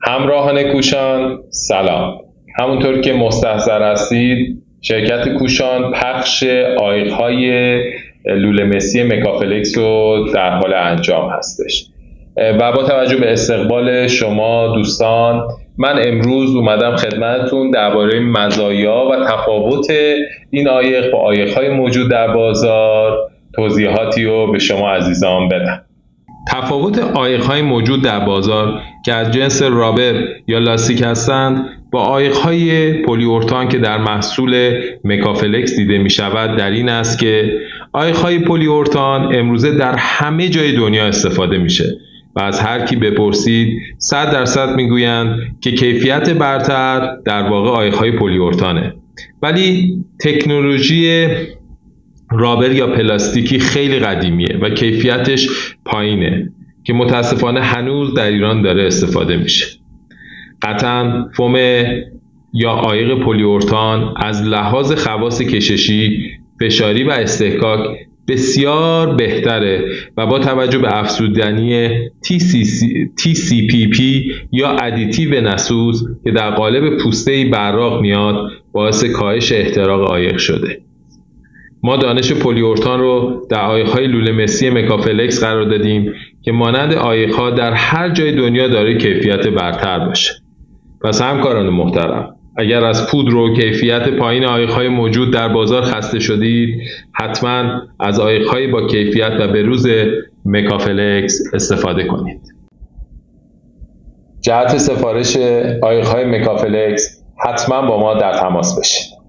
همراهان کوشان سلام. همونطور که مستحضر هستید شرکت کوشان پخش عایق‌های لوله مسی مکافلکس رو در حال انجام هستش و با توجه به استقبال شما دوستان من امروز اومدم خدمتتون درباره مزایا و تفاوت این عایق با عایق‌های موجود در بازار توضیحاتی رو به شما عزیزان بدم. تفاوت عایق‌های موجود در بازار که از جنس رابر یا لاستیک هستند با عایق‌های پلی‌اورتان که در محصول مکافلکس دیده می‌شود در این است که عایق‌های پلی‌اورتان امروزه در همه جای دنیا استفاده میشه و از هر کی بپرسید 100% میگویند که کیفیت برتر در واقع عایق‌های پلی‌اورتانه، ولی تکنولوژی رابر یا پلاستیکی خیلی قدیمیه و کیفیتش پایینه که متاسفانه هنوز در ایران داره استفاده میشه. قطعاً فوم یا عایق پلی‌اورتان از لحاظ خواص کششی، فشاری و استحکاک بسیار بهتره و با توجه به افزودنی TCPP یا ادیتیو نسوز که در قالب پوسته‌ای براق میاد باعث کاهش احتراق عایق شده. ما دانش پلی‌اورتان رو در عایق‌های لوله مسی مکافلکس قرار دادیم که مانند عایق‌ها در هر جای دنیا داره کیفیت برتر باشه. پس همکاران محترم، اگر از پودر و کیفیت پایین عایق‌های موجود در بازار خسته شدید، حتما از عایق‌های با کیفیت و بروز مکافلکس استفاده کنید. جهت سفارش عایق‌های مکافلکس حتما با ما در تماس باشید.